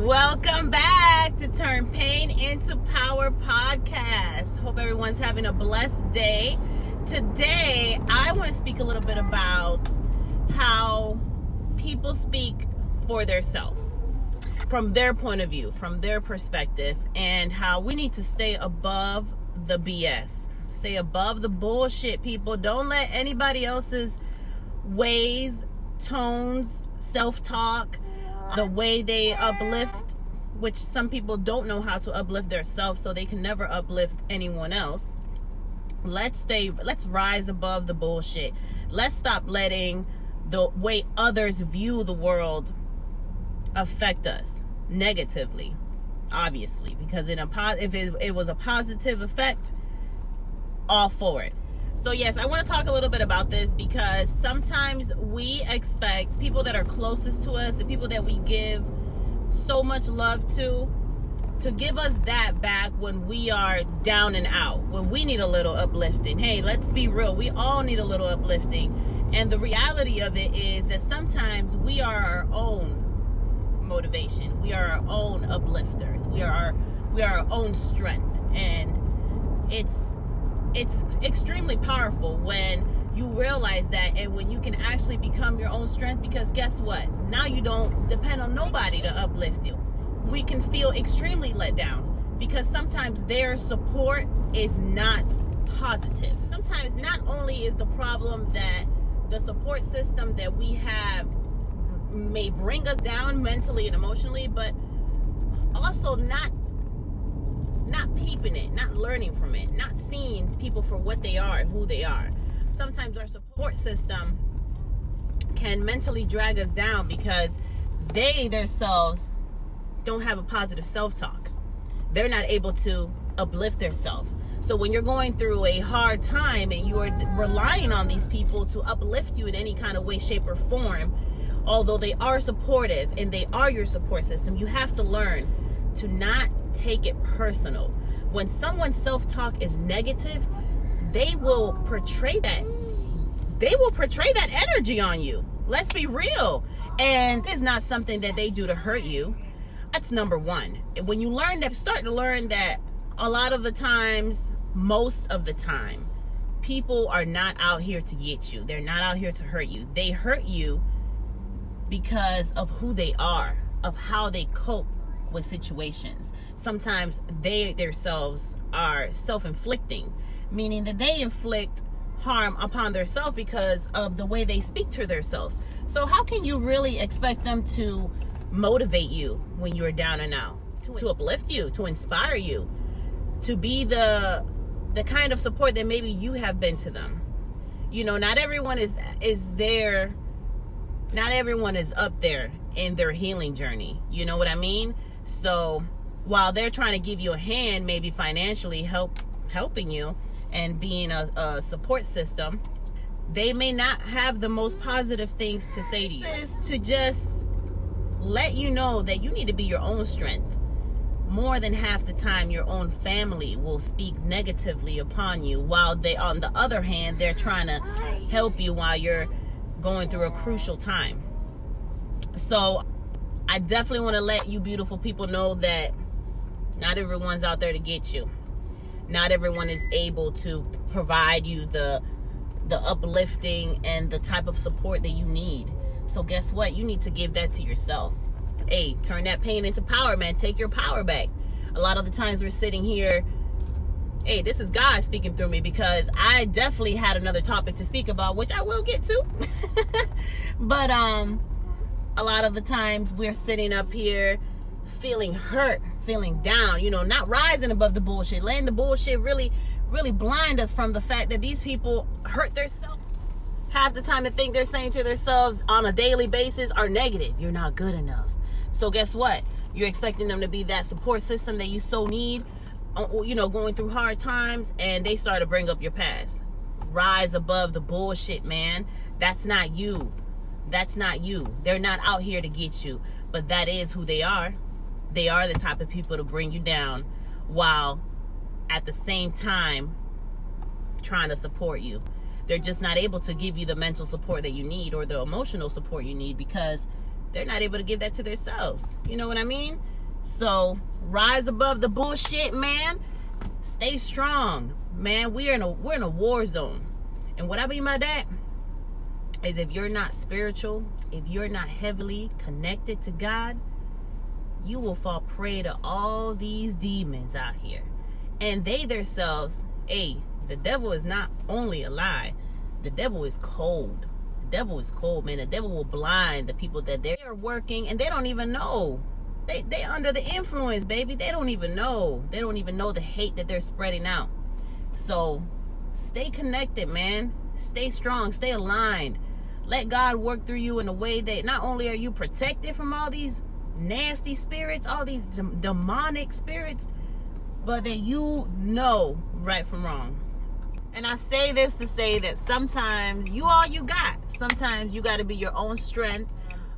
Welcome back to Turn Pain into Power podcast. Hope everyone's having a blessed day. Today, I want to speak a little bit about how people speak for themselves, from their point of view, from their perspective, and how we need to stay above the BS. Stay above the bullshit, people. Don't let anybody else's ways, tones, self-talk, the way they uplift, which some people don't know how to uplift themselves, so they can never uplift anyone else. Let's rise above the bullshit. Let's stop letting the way others view the world affect us negatively, obviously, because if it was a positive effect, all for it. So yes, I want to talk a little bit about this because sometimes we expect people that are closest to us, the people that we give so much love to give us that back when we are down and out, when we need a little uplifting. Hey, let's be real. We all need a little uplifting. And the reality of it is that sometimes we are our own motivation. We are our own uplifters. We are our own strength. And it's extremely powerful when you realize that, and when you can actually become your own strength, because guess what? Now you don't depend on nobody to uplift you. We can feel extremely let down because sometimes their support is not positive. Sometimes not only is the problem that the support system that we have may bring us down mentally and emotionally, but also not peeping it, not learning from it, not seeing people for what they are and who they are. Sometimes our support system can mentally drag us down because they themselves don't have a positive self-talk. They're not able to uplift themselves. So when you're going through a hard time and you are relying on these people to uplift you in any kind of way, shape, or form, although they are supportive and they are your support system, you have to learn to not take it personal. When someone's self-talk is negative, they will portray that energy on you. Let's be real. And it's not something that they do to hurt you. That's number one. When you start to learn that a lot of the times, most of the time, people are not out here to get you. They're not out here to hurt you. They hurt you because of who they are, of how they cope with situations. Sometimes they themselves are self-inflicting, meaning that they inflict harm upon themselves because of the way they speak to themselves. So how can you really expect them to motivate you when you're down and out, to uplift you, to inspire you, to be the kind of support that maybe you have been to them? You know, not everyone is there. Not everyone is up there in their healing journey. You know what I mean? So while they're trying to give you a hand, maybe financially helping you and being a support system, they may not have the most positive things to say to you. This is to just let you know that you need to be your own strength. More than half the time, your own family will speak negatively upon you, while on the other hand, they're trying to help you while you're going through a crucial time. So I definitely want to let you beautiful people know that not everyone's out there to get you. Not everyone is able to provide you the uplifting and the type of support that you need. So guess what? You need to give that to yourself. Hey, turn that pain into power, man. Take your power back. A lot of the times we're sitting here, hey, this is God speaking through me, because I definitely had another topic to speak about, which I will get to. But a lot of the times we're sitting up here feeling hurt, feeling down, not rising above the bullshit, letting the bullshit really blind us from the fact that these people hurt themselves. Half the time the thing they're saying to themselves on a daily basis are negative. You're not good enough. So guess what? You're expecting them to be that support system that you so need, going through hard times, and they start to bring up your past. Rise above the bullshit, man. That's not you. That's not you. They're not out here to get you, but that is who they are. They are the type of people to bring you down while at the same time trying to support you. They're just not able to give you the mental support that you need or the emotional support you need, because they're not able to give that to themselves. You know what I mean? So rise above the bullshit, man. Stay strong, man. We're in a war zone. And what I mean by that is, if you're not spiritual, if you're not heavily connected to God, you will fall prey to all these demons out here. And they themselves, the devil is not only a lie, the devil is cold. The devil is cold, man. The devil will blind the people that they're working, and they don't even know. They under the influence, baby. They don't even know. They don't even know the hate that they're spreading out. So stay connected, man. Stay strong. Stay aligned. Let God work through you in a way that not only are you protected from all these nasty spirits, all these demonic spirits, but that you know right from wrong. And I say this to say that sometimes you all you got. Sometimes you got to be your own strength,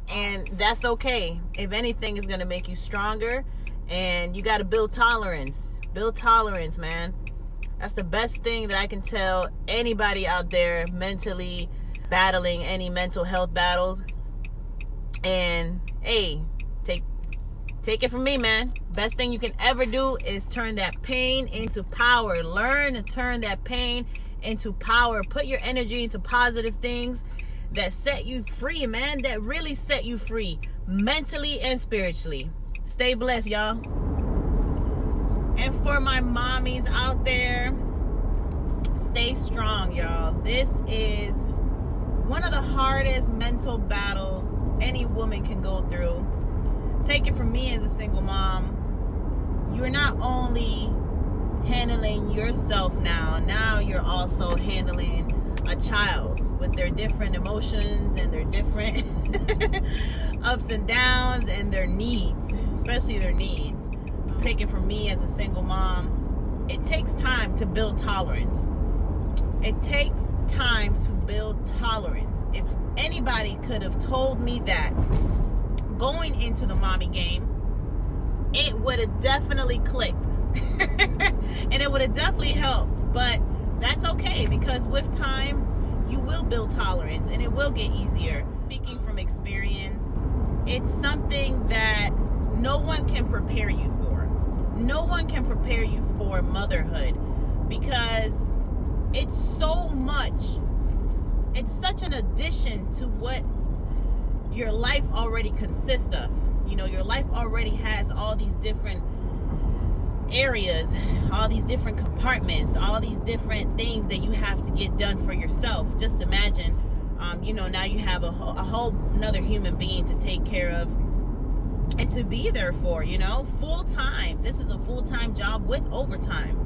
and that's okay. If anything, is going to make you stronger, and you got to build tolerance. Build tolerance, man. That's the best thing that I can tell anybody out there mentally battling any mental health battles. And take it from me, man. Best thing you can ever do is turn that pain into power. Learn to turn that pain into power. Put your energy into positive things that set you free, man. That really set you free, mentally and spiritually. Stay blessed, y'all. And for my mommies out there, stay strong, y'all. This is one of the hardest mental battles any woman can go through. Take it from me as a single mom. You're not only handling yourself now you're also handling a child with their different emotions and their different ups and downs and their needs, especially their needs. Take it from me as a single mom. It takes time to build tolerance. It takes time to build tolerance. If anybody could have told me that going into the mommy game, it would have definitely clicked. And it would have definitely helped. But that's okay, because with time, you will build tolerance and it will get easier. Speaking from experience, it's something that no one can prepare you for. No one can prepare you for motherhood, because it's so much. It's such an addition to what your life already consists of. You know, your life already has all these different areas, all these different compartments, all these different things that you have to get done for yourself. Just imagine, now you have a whole another human being to take care of and to be there for, full time. This is a full-time job with overtime.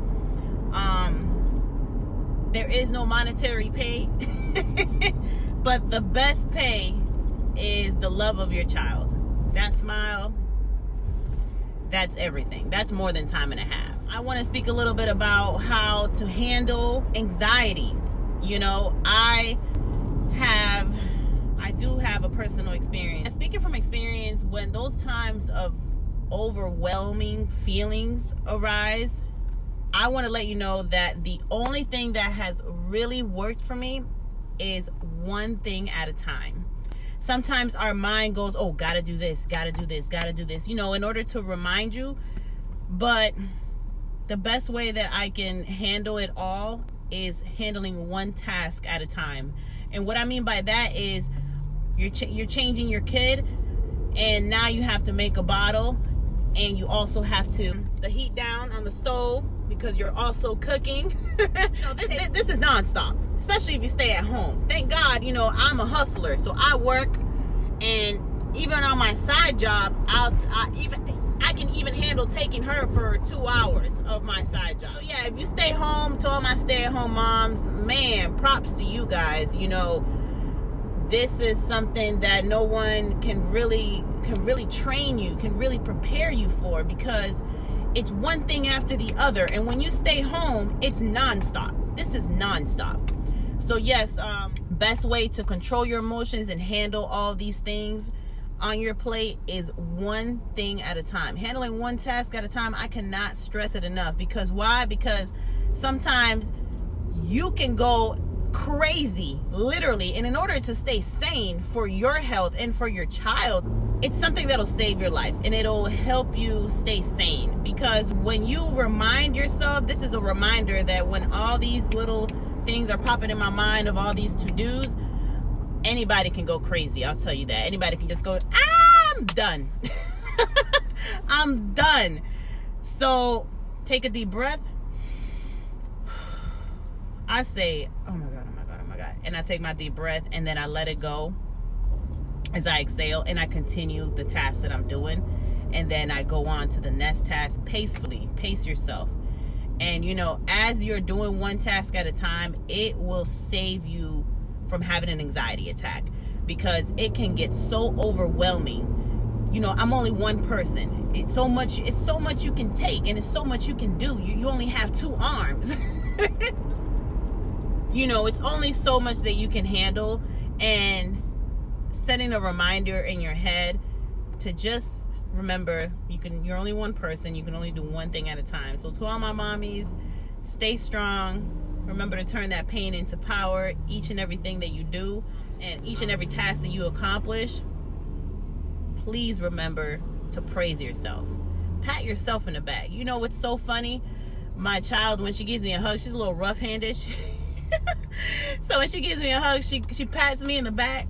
There is no monetary pay, but the best pay is the love of your child. That smile, that's everything. That's more than time and a half. I want to speak a little bit about how to handle anxiety. I do have a personal experience. Speaking from experience, when those times of overwhelming feelings arise, I want to let you know that the only thing that has really worked for me is one thing at a time. Sometimes our mind goes, oh, gotta do this, in order to remind you. But the best way that I can handle it all is handling one task at a time. And what I mean by that is you're changing your kid, and now you have to make a bottle, and you also have to the heat down on the stove because you're also cooking. This is nonstop, especially if you stay at home. Thank God, I'm a hustler, so I work, and even on my side job, I can even handle taking her for 2 hours of my side job. So yeah, if you stay home, to all my stay-at-home moms, man, props to you guys. This is something that no one can really train you, can really prepare you for, because it's one thing after the other. And when you stay home, it's nonstop. This is nonstop. So yes, best way to control your emotions and handle all these things on your plate is one thing at a time. Handling one task at a time. I cannot stress it enough. Because why? Because sometimes you can go crazy, literally, and in order to stay sane for your health and for your child, it's something that'll save your life, and it'll help you stay sane. Because when you remind yourself, this is a reminder that when all these little things are popping in my mind of all these to-dos, anybody can go crazy. I'll tell you that. Anybody can just go, I'm done. I'm done. So take a deep breath. I say, oh my God, oh my God, oh my God. And I take my deep breath, and then I let it go as I exhale, and I continue the task that I'm doing. And then I go on to the next task pacefully. Pace yourself. And you know, as you're doing one task at a time, it will save you from having an anxiety attack, because it can get so overwhelming. You know, I'm only one person. It's so much you can take, and it's so much you can do. You only have 2 arms. You know, it's only so much that you can handle. And setting a reminder in your head to just remember, you're only one person. You can only do one thing at a time. So to all my mommies, stay strong. Remember to turn that pain into power. Each and everything that you do, and each and every task that you accomplish, please remember to praise yourself. Pat yourself in the back. You know what's so funny? My child, when she gives me a hug, she's a little rough-handed. So when she gives me a hug, she pats me in the back.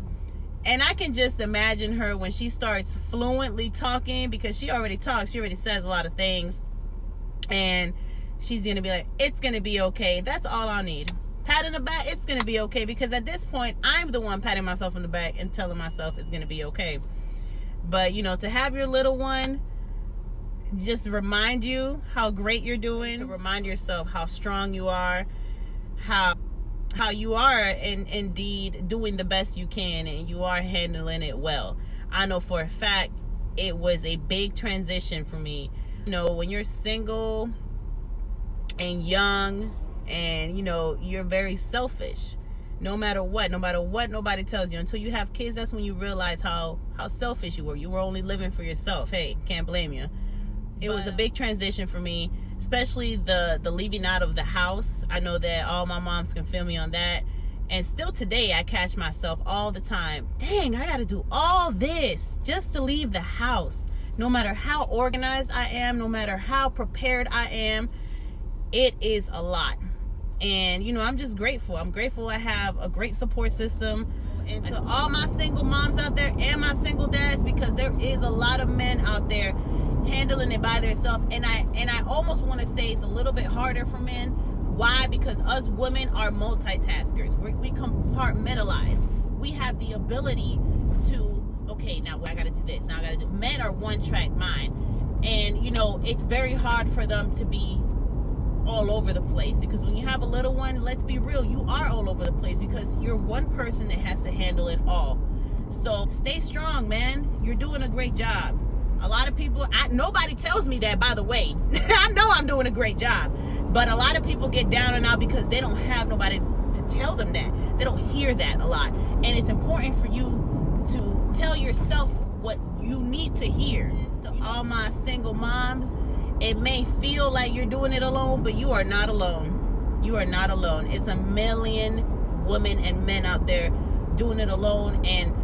And I can just imagine her when she starts fluently talking, because she already talks. She already says a lot of things. And she's going to be like, it's going to be okay. That's all I need. Pat in the back, it's going to be okay. Because at this point, I'm the one patting myself in the back and telling myself it's going to be okay. But, you know, to have your little one just remind you how great you're doing, to remind yourself how strong you are, how you are indeed doing the best you can, and you are handling it well. I know for a fact it was a big transition for me. You know, when you're single and young, and you know, you're very selfish, no matter what nobody tells you, until you have kids, that's when you realize how selfish you were. You were only living for yourself. Hey, can't blame you. It was a big transition for me, especially the leaving out of the house. I know that all my moms can feel me on that. And still today, I catch myself all the time. Dang, I got to do all this just to leave the house. No matter how organized I am, no matter how prepared I am, it is a lot. And, you know, I'm just grateful. I'm grateful I have a great support system. And to all my single moms out there and my single dads, because there is a lot of men out there handling it by themselves, and I almost want to say it's a little bit harder for men. Why? Because us women are multitaskers. We compartmentalize. We have the ability to, okay, now I got to do this, now I got to do. Men are one-track mind, and you know, it's very hard for them to be all over the place, because when you have a little one, let's be real, you are all over the place, because you're one person that has to handle it all. So stay strong, man. You're doing a great job. A lot of people, nobody tells me that, by the way. I know I'm doing a great job, but a lot of people get down and out because they don't have nobody to tell them that. They don't hear that a lot. And it's important for you to tell yourself what you need to hear. To all my single moms, it may feel like you're doing it alone, but you are not alone. You are not alone. It's a million women and men out there doing it alone. And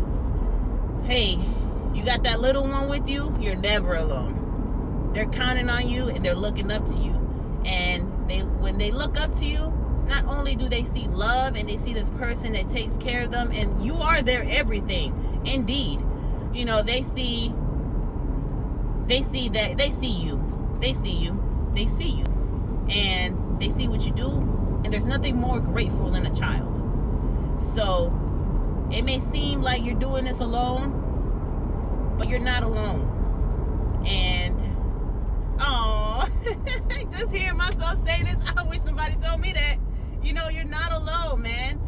hey, you got that little one with you, you're never alone. They're counting on you, and they're looking up to you. And when they look up to you, not only do they see love, and they see this person that takes care of them, and you are their everything. Indeed. You know, they see you. They see you. And they see what you do. And there's nothing more grateful than a child. So it may seem like you're doing this alone, but you're not alone. And just hearing myself say this, I wish somebody told me that. You know, you're not alone, man.